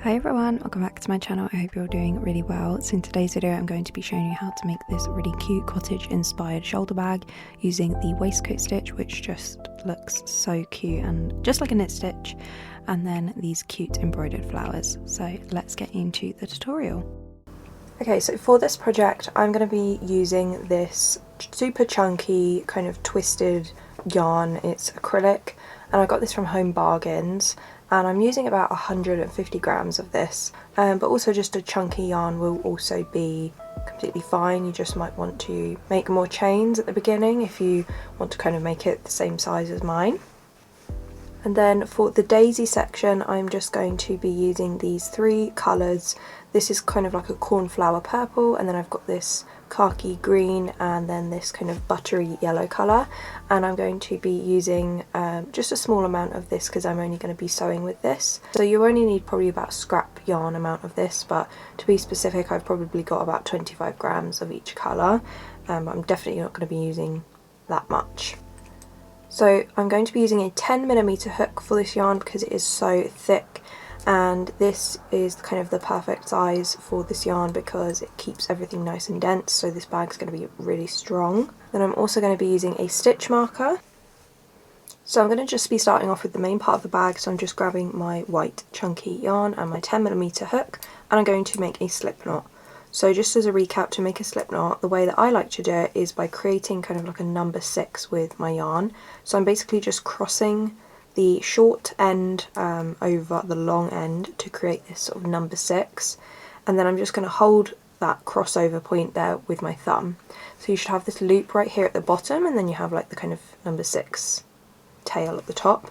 Hi everyone, welcome back to my channel. I hope you're doing really well. So in today's video I'm going to be showing you how to make this really cute cottage inspired shoulder bag using the waistcoat stitch, which just looks so cute and just like a knit stitch, and then these cute embroidered flowers. So let's get into the tutorial. Okay, so for this project I'm going to be using this super chunky kind of twisted yarn. It's acrylic and I got this from Home Bargains, and I'm using about 150 grams of this, but also just a chunky yarn will also be completely fine. You just might want to make more chains at the beginning if you want to kind of make it the same size as mine. And then for the daisy section I'm just going to be using these three colours. This is kind of like a cornflower purple, and then I've got this khaki green, and then this kind of buttery yellow colour, and I'm going to be using just a small amount of this because I'm only going to be sewing with this. So you only need probably about scrap yarn amount of this, but to be specific I've probably got about 25 grams of each colour. I'm definitely not going to be using that much. So I'm going to be using a 10mm hook for this yarn because it is so thick, and this is kind of the perfect size for this yarn because it keeps everything nice and dense, so this bag's going to be really strong. Then I'm also going to be using a stitch marker. So I'm going to just be starting off with the main part of the bag, so I'm just grabbing my white chunky yarn and my 10mm hook, and I'm going to make a slip knot. So just as a recap, to make a slip knot, the way that I like to do it is by creating kind of like a number 6 with my yarn. So I'm basically just crossing the short end over the long end to create this sort of number 6, and then I'm just going to hold that crossover point there with my thumb. So you should have this loop right here at the bottom, and then you have like the kind of number 6 tail at the top.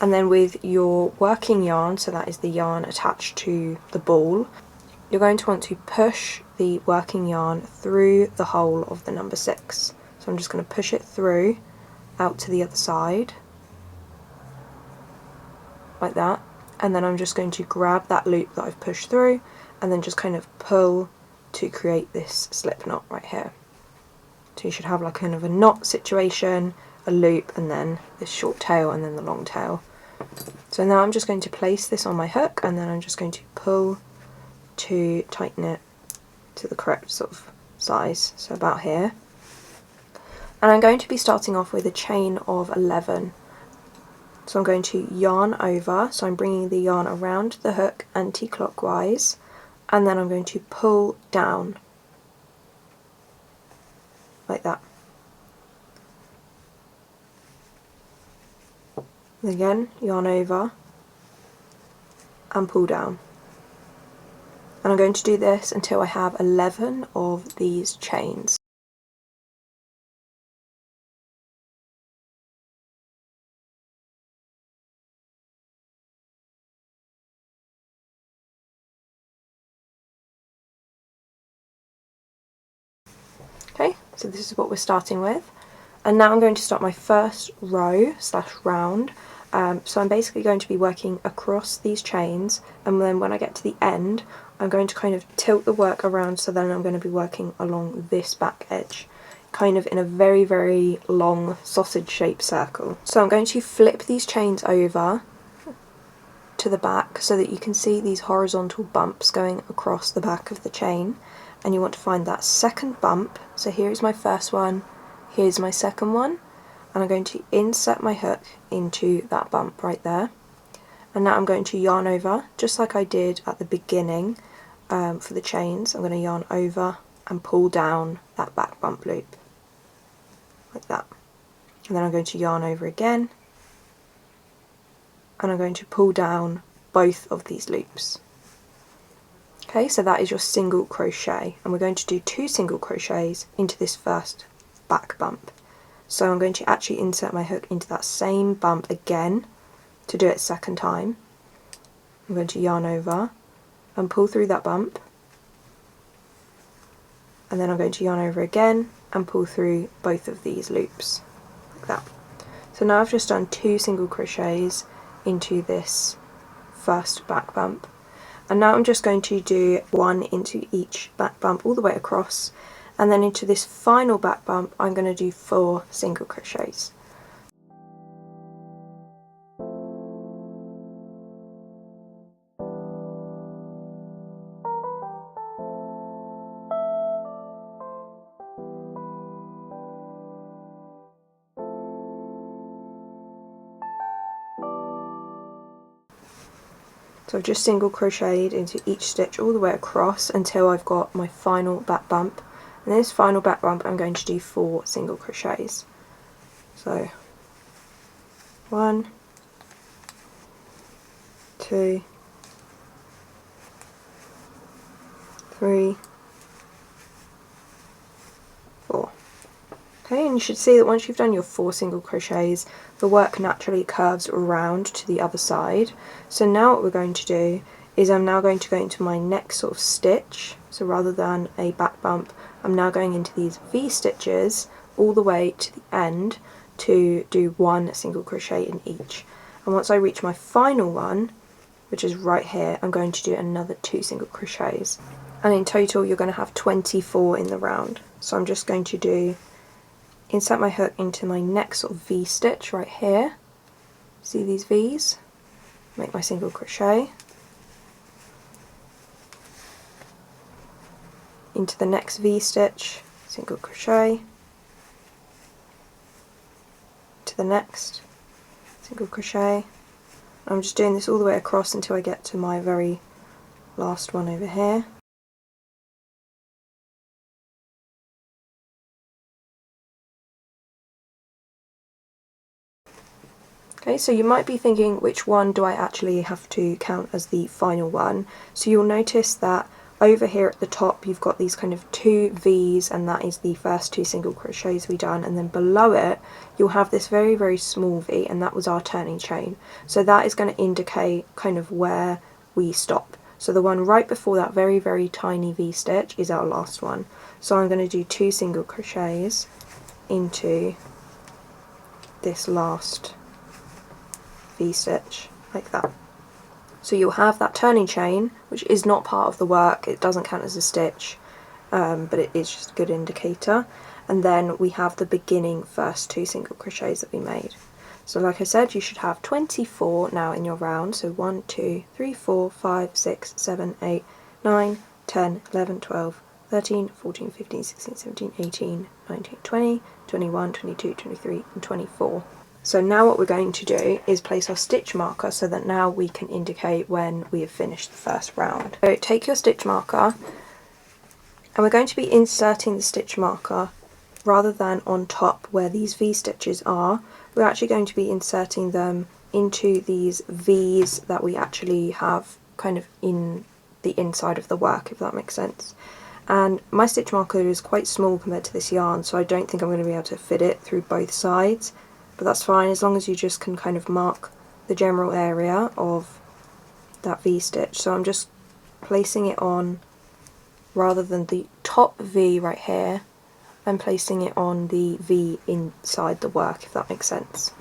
And then with your working yarn, so that is the yarn attached to the ball, you're going to want to push the working yarn through the hole of the number 6. So I'm just going to push it through out to the other side like that, and then I'm just going to grab that loop that I've pushed through and then just kind of pull to create this slip knot right here. So you should have like kind of a knot situation, a loop, and then this short tail and then the long tail. So now I'm just going to place this on my hook, and then I'm just going to pull to tighten it to the correct sort of size, so about here. And I'm going to be starting off with a chain of 11. So I'm going to yarn over, so I'm bringing the yarn around the hook anti-clockwise, and then I'm going to pull down like that. And again, yarn over and pull down. And I'm going to do this until I have 11 of these chains. Okay, so this is what we're starting with. And now I'm going to start my first row / round. So I'm basically going to be working across these chains, and then when I get to the end I'm going to kind of tilt the work around, so then I'm going to be working along this back edge, kind of in a very, very long sausage shaped circle. So I'm going to flip these chains over to the back so that you can see these horizontal bumps going across the back of the chain, and you want to find that second bump. So here is my first one, here's my second one, and I'm going to insert my hook into that bump right there. And now I'm going to yarn over, just like I did at the beginning for the chains. I'm going to yarn over and pull down that back bump loop, like that. And then I'm going to yarn over again, and I'm going to pull down both of these loops. Okay, so that is your single crochet, and we're going to do 2 single crochets into this first back bump. So I'm going to actually insert my hook into that same bump again to do it a second time. I'm going to yarn over and pull through that bump, and then I'm going to yarn over again and pull through both of these loops like that. So now I've just done 2 single crochets into this first back bump, and now I'm just going to do 1 into each back bump all the way across, and then into this final back bump I'm going to do 4 single crochets. So I've just single crocheted into each stitch all the way across until I've got my final back bump. And this final back bump I'm going to do 4 single crochets. So 1, 2, 3, 4. Okay, and you should see that once you've done your 4 single crochets, the work naturally curves around to the other side. So now what we're going to do is I'm now going to go into my next sort of stitch. So rather than a back bump, I'm now going into these V stitches all the way to the end to do 1 single crochet in each. And once I reach my final one, which is right here, I'm going to do another 2 single crochets. And in total you're going to have 24 in the round. So I'm just going to insert my hook into my next sort of V stitch right here. See these V's? Make my single crochet. Into the next V stitch, single crochet. To the next, single crochet. I'm just doing this all the way across until I get to my very last one over here. Okay, so you might be thinking, which one do I actually have to count as the final one? So you'll notice that over here at the top you've got these kind of 2 V's, and that is the first 2 single crochets we done, and then below it you'll have this very, very small V, and that was our turning chain. So that is going to indicate kind of where we stop. So the one right before that very, very tiny V stitch is our last one. So I'm going to do 2 single crochets into this last V stitch like that. So you'll have that turning chain, which is not part of the work, it doesn't count as a stitch, but it is just a good indicator. And then we have the beginning first 2 single crochets that we made. So like I said, you should have 24 now in your round. So 1, 2, 3, 4, 5, 6, 7, 8, 9, 10, 11, 12, 13, 14, 15, 16, 17, 18, 19, 20, 21, 22, 23 and 24. So now what we're going to do is place our stitch marker so that now we can indicate when we have finished the first round. So take your stitch marker, and we're going to be inserting the stitch marker rather than on top where these V stitches are. We're actually going to be inserting them into these V's that we actually have kind of in the inside of the work, if that makes sense. And my stitch marker is quite small compared to this yarn, so I don't think I'm going to be able to fit it through both sides. But that's fine, as long as you just can kind of mark the general area of that V stitch. So I'm just placing it on, rather than the top V right here, I'm placing it on the V inside the work, if that makes sense.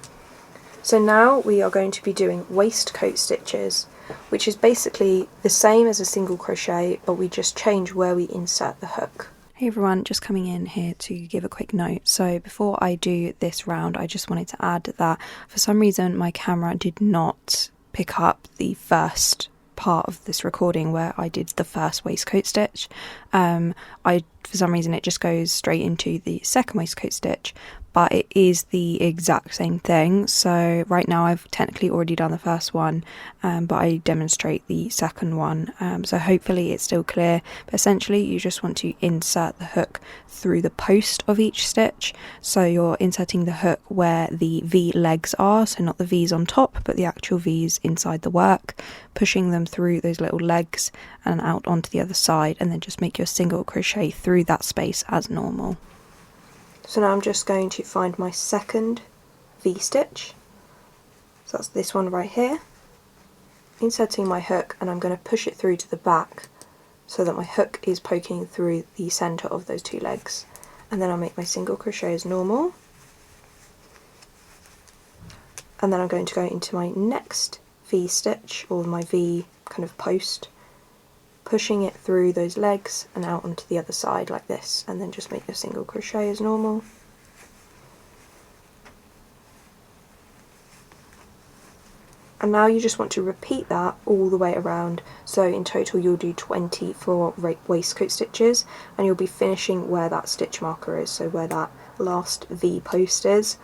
So now we are going to be doing waistcoat stitches, which is basically the same as a single crochet, but we just change where we insert the hook. Hey everyone, just coming in here to give a quick note. So before I do this round, I just wanted to add that for some reason my camera did not pick up the first part of this recording where I did the first waistcoat stitch. For some reason it just goes straight into the second waistcoat stitch, but it is the exact same thing. So right now I've technically already done the first one, but I demonstrate the second one, so hopefully it's still clear. But essentially you just want to insert the hook through the post of each stitch. So you're inserting the hook where the V legs are, so not the V's on top but the actual V's inside the work, pushing them through those little legs and out onto the other side, and then just make your single crochet through that space as normal. So now I'm just going to find my second V stitch, so that's this one right here, inserting my hook, and I'm going to push it through to the back so that my hook is poking through the centre of those 2 legs, and then I'll make my single crochet as normal, and then I'm going to go into my next V stitch, or my V kind of post, pushing it through those legs and out onto the other side like this, and then just make your single crochet as normal. And now you just want to repeat that all the way around. So in total you'll do 24 waistcoat stitches, and you'll be finishing where that stitch marker is, so where that last V post is.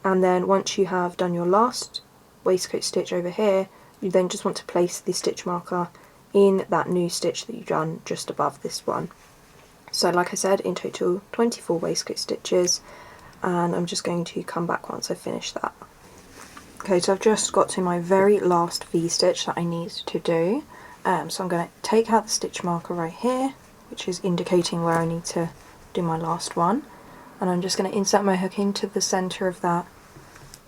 And then once you have done your last waistcoat stitch over here, You then just want to place the stitch marker in that new stitch that you've done just above this one. So like I said, in total 24 waistcoat stitches, and I'm just going to come back once I finish that. Okay, so I've just got to my very last V-stitch that I need to do. So I'm going to take out the stitch marker right here, which is indicating where I need to do my last one, and I'm just going to insert my hook into the centre of that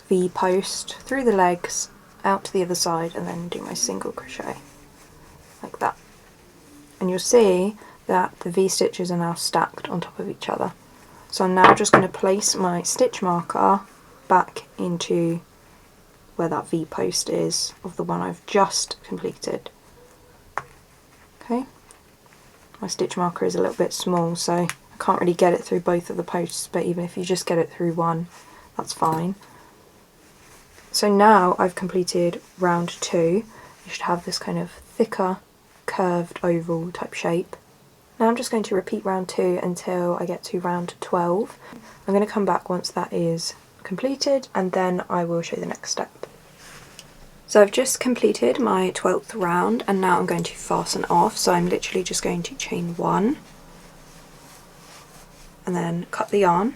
V post, through the legs, out to the other side, and then do my single crochet, like that. And you'll see that the V-stitches are now stacked on top of each other. So I'm now just going to place my stitch marker back into where that V post is of the one I've just completed. Okay, my stitch marker is a little bit small, so I can't really get it through both of the posts, but even if you just get it through one, that's fine. So now I've completed round 2. You should have this kind of thicker, curved oval type shape. Now I'm just going to repeat round 2 until I get to round 12. I'm going to come back once that is completed, and then I will show you the next step. So I've just completed my 12th round, and now I'm going to fasten off. So I'm literally just going to chain 1 and then cut the yarn.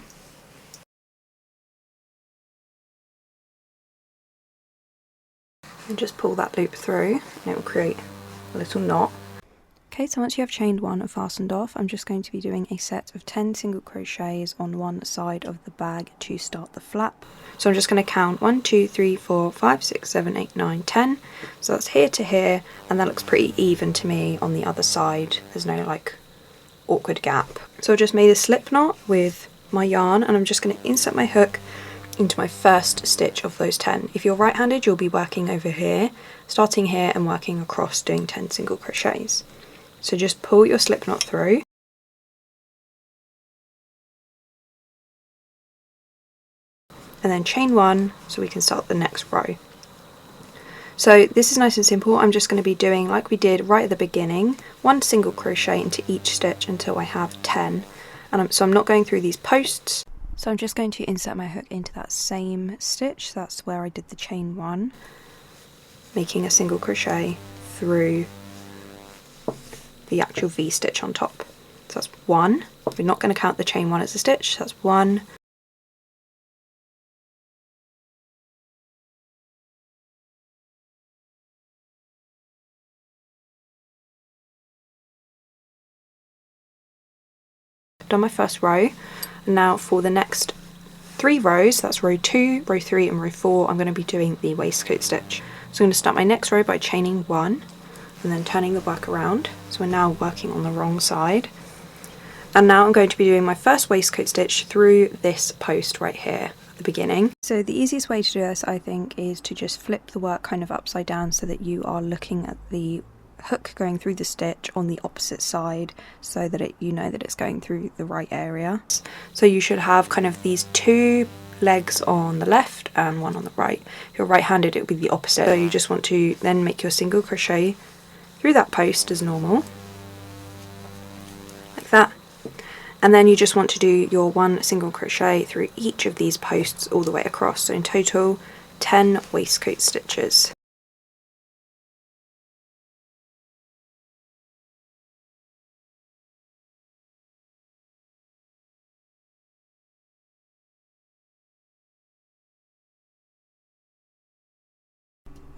And just pull that loop through, and it will create a little knot. Okay, so once you have chained 1 and fastened off, I'm just going to be doing a set of 10 single crochets on one side of the bag to start the flap. So I'm just going to count 1, 2, 3, 4, 5, 6, 7, 8, 9, 10. So that's here to here, and that looks pretty even to me on the other side. There's no like awkward gap. So I just made a slip knot with my yarn, and I'm just going to insert my hook into my first stitch of those 10. If you're right-handed, you'll be working over here, starting here and working across, doing 10 single crochets. So just pull your slip knot through, and then chain 1 so we can start the next row. So this is nice and simple. I'm just going to be doing like we did right at the beginning, 1 single crochet into each stitch until I have 10. And so I'm not going through these posts. So I'm just going to insert my hook into that same stitch. That's where I did the chain 1, making a single crochet through the actual V stitch on top. So that's 1. We're not going to count the chain 1 as a stitch. So that's 1. I've done my first row, and now for the next 3 rows, that's row 2, row 3 and row 4, I'm going to be doing the waistcoat stitch. So I'm going to start my next row by chaining 1 and then turning the work around. So we're now working on the wrong side. And now I'm going to be doing my first waistcoat stitch through this post right here at the beginning. So the easiest way to do this, I think, is to just flip the work kind of upside down so that you are looking at the hook going through the stitch on the opposite side, so that you know that it's going through the right area. So you should have kind of these 2 legs on the left and 1 on the right. If you're right-handed, it would be the opposite. So you just want to then make your single crochet through that post as normal, like that. And then you just want to do your 1 single crochet through each of these posts all the way across. So in total, 10 waistcoat stitches.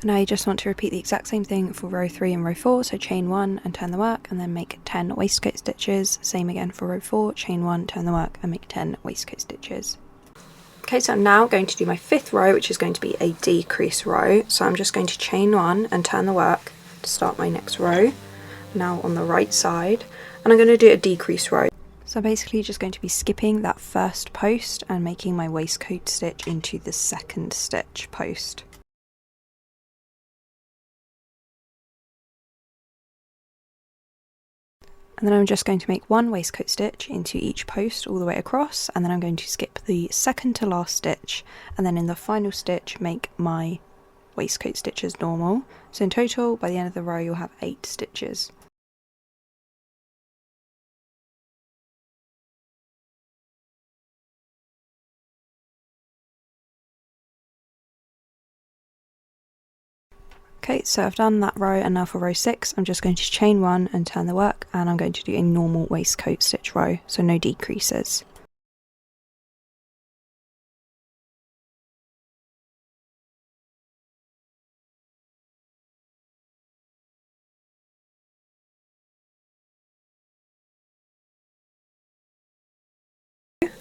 Now you just want to repeat the exact same thing for row 3 and row 4, so chain 1 and turn the work, and then make 10 waistcoat stitches. Same again for row 4, chain 1, turn the work, and make 10 waistcoat stitches. Okay, so I'm now going to do my 5th row, which is going to be a decrease row. So I'm just going to chain 1 and turn the work to start my next row, now on the right side, and I'm going to do a decrease row. So I'm basically just going to be skipping that first post and making my waistcoat stitch into the second stitch post. And then I'm just going to make 1 waistcoat stitch into each post all the way across, and then I'm going to skip the second to last stitch, and then in the final stitch make my waistcoat stitch as normal. So in total, by the end of the row, you'll have 8 stitches. Okay, so I've done that row, and now for row 6 I'm just going to chain 1 and turn the work, and I'm going to do a normal waistcoat stitch row, so no decreases.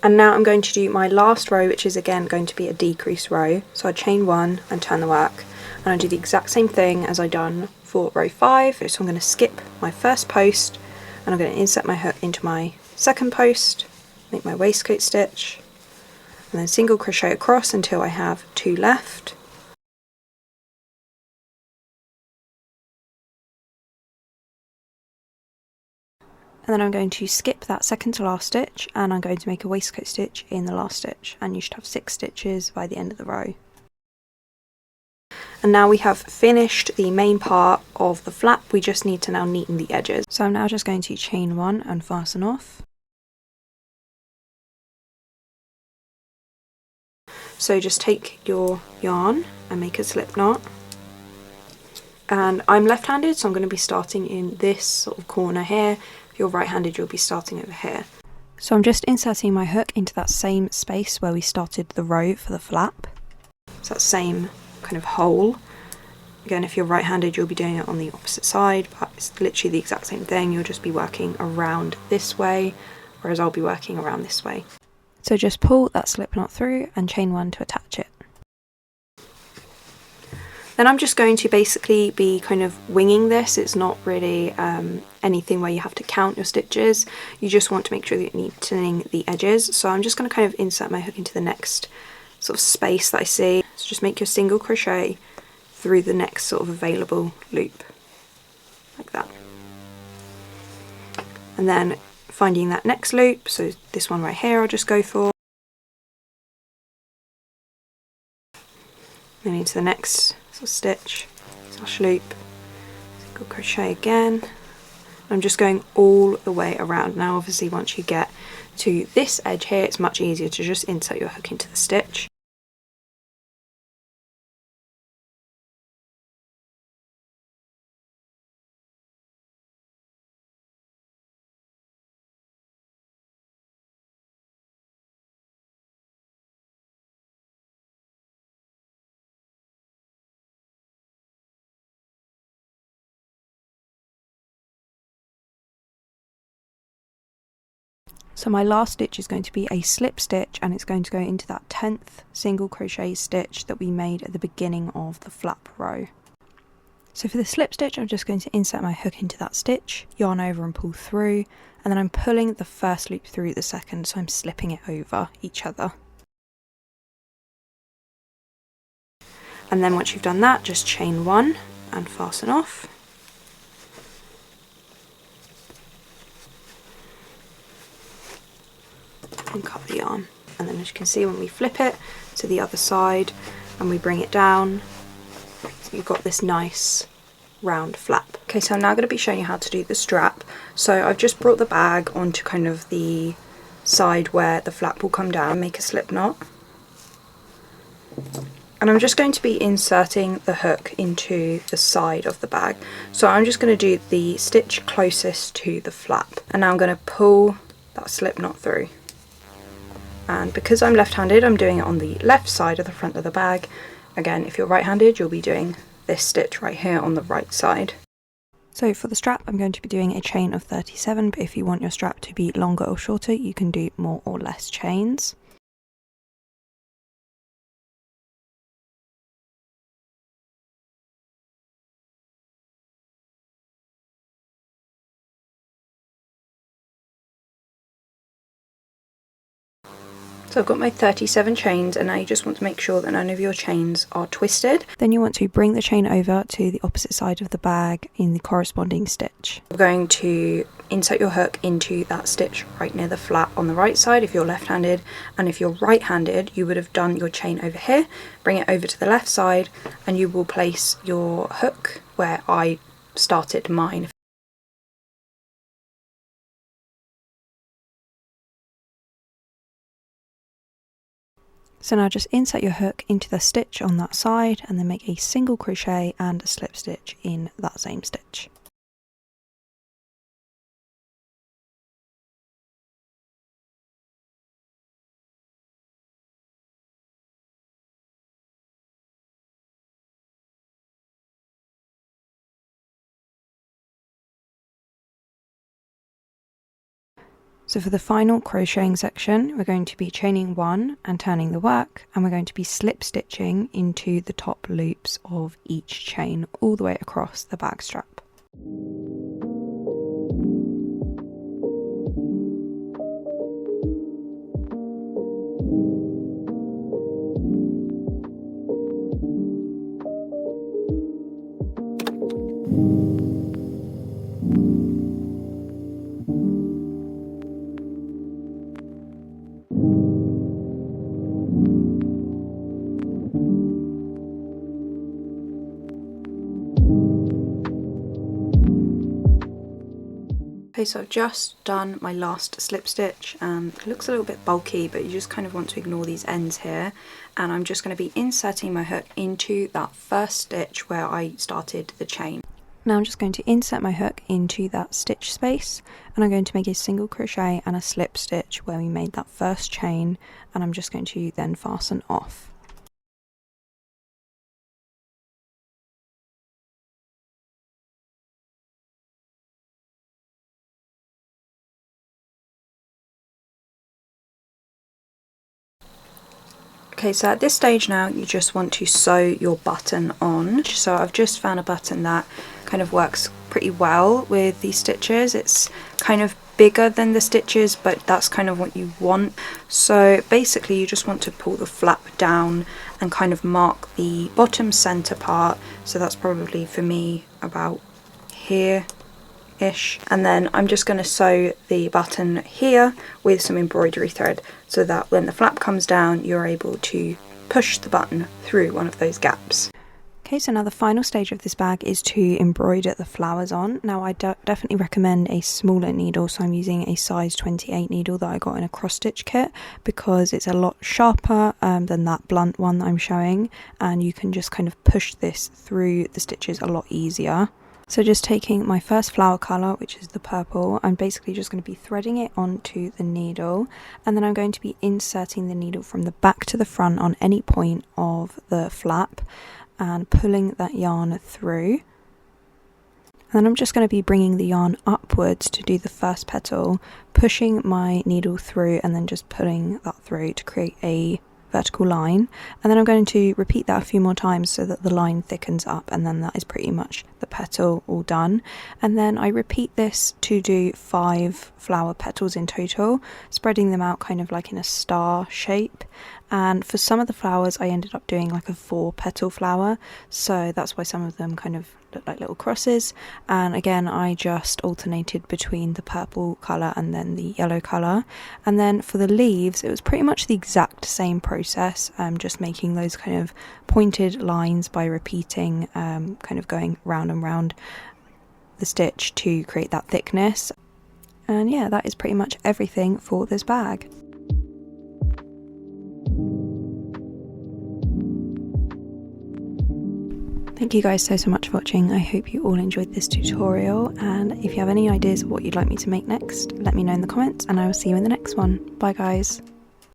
And now I'm going to do my last row, which is again going to be a decrease row. So I chain 1 and turn the work, and I do the exact same thing as I done for row 5. So I'm going to skip my first post, and I'm going to insert my hook into my second post, make my waistcoat stitch, and then single crochet across until I have 2 left. And then I'm going to skip that second to last stitch, and I'm going to make a waistcoat stitch in the last stitch, and you should have 6 stitches by the end of the row. And now we have finished the main part of the flap, we just need to now neaten the edges. So I'm now just going to chain 1 and fasten off. So just take your yarn and make a slip knot. And I'm left-handed, so I'm going to be starting in this sort of corner here. If you're right-handed, you'll be starting over here. So I'm just inserting my hook into that same space where we started the row for the flap. So that same kind of hole. Again, if you're right-handed, you'll be doing it on the opposite side, but it's literally the exact same thing. You'll just be working around this way, whereas I'll be working around this way. So just pull that slip knot through and chain 1 to attach it. Then I'm just going to basically be kind of winging this. It's not really anything where you have to count your stitches. You just want to make sure that you're neatening the edges. So I'm just going to kind of insert my hook into the next sort of space that I see. So just make your single crochet through the next sort of available loop, like that. And then finding that next loop, so this one right here I'll just go for. Then into the next sort of stitch, slash loop, single crochet again. I'm just going all the way around. Now obviously once you get to this edge here, it's much easier to just insert your hook into the stitch. So my last stitch is going to be a slip stitch, and it's going to go into that 10th single crochet stitch that we made at the beginning of the flap row. So for the slip stitch, I'm just going to insert my hook into that stitch, yarn over and pull through, and then I'm pulling the first loop through the second, so I'm slipping it over each other. And then once you've done that, just chain 1 and fasten off. And cut the yarn, and then as you can see, when we flip it to the other side and we bring it down, so you've got this nice round flap. Okay, so I'm now going to be showing you how to do the strap. So I've just brought the bag onto kind of the side where the flap will come down, make a slip knot, and I'm just going to be inserting the hook into the side of the bag. So I'm just going to do the stitch closest to the flap, and now I'm going to pull that slip knot through. And because I'm left-handed, I'm doing it on the left side of the front of the bag. Again, if you're right-handed, you'll be doing this stitch right here on the right side. So for the strap, I'm going to be doing a chain of 37, but if you want your strap to be longer or shorter, you can do more or less chains. So I've got my 37 chains, and now you just want to make sure that none of your chains are twisted. Then you want to bring the chain over to the opposite side of the bag in the corresponding stitch. You're going to insert your hook into that stitch right near the flap on the right side if you're left-handed, and if you're right-handed you would have done your chain over here, bring it over to the left side, and you will place your hook where I started mine. So now just insert your hook into the stitch on that side and then make a single crochet and a slip stitch in that same stitch. So for the final crocheting section, we're going to be chaining 1 and turning the work, and we're going to be slip stitching into the top loops of each chain all the way across the bag strap. Okay, so I've just done my last slip stitch and it looks a little bit bulky, but you just kind of want to ignore these ends here, and I'm just going to be inserting my hook into that first stitch where I started the chain. Now I'm just going to insert my hook into that stitch space, and I'm going to make a single crochet and a slip stitch where we made that first chain, and I'm just going to then fasten off. Okay, so at this stage now you just want to sew your button on. So I've just found a button that kind of works pretty well with these stitches. It's kind of bigger than the stitches, but that's kind of what you want. So basically you just want to pull the flap down and kind of mark the bottom center part. So that's probably for me about here. And then I'm just going to sew the button here with some embroidery thread so that when the flap comes down you're able to push the button through one of those gaps. Okay, so now the final stage of this bag is to embroider the flowers on. Now I definitely recommend a smaller needle, so I'm using a size 28 needle that I got in a cross stitch kit because it's a lot sharper than that blunt one that I'm showing, and you can just kind of push this through the stitches a lot easier. So just taking my first flower colour, which is the purple, I'm basically just going to be threading it onto the needle, and then I'm going to be inserting the needle from the back to the front on any point of the flap and pulling that yarn through. And then I'm just going to be bringing the yarn upwards to do the first petal, pushing my needle through and then just pulling that through to create a vertical line, and then I'm going to repeat that a few more times so that the line thickens up, and then that is pretty much the petal all done. And then I repeat this to do 5 flower petals in total, spreading them out kind of like in a star shape. And for some of the flowers I ended up doing like a 4 petal flower, so that's why some of them kind of look like little crosses. And again I just alternated between the purple colour and then the yellow colour. And then for the leaves it was pretty much the exact same process, just making those kind of pointed lines by repeating, kind of going round and round the stitch to create that thickness. And yeah, that is pretty much everything for this bag. Thank you guys so much for watching. I hope you all enjoyed this tutorial, and if you have any ideas of what you'd like me to make next, let me know in the comments and I will see you in the next one. Bye guys.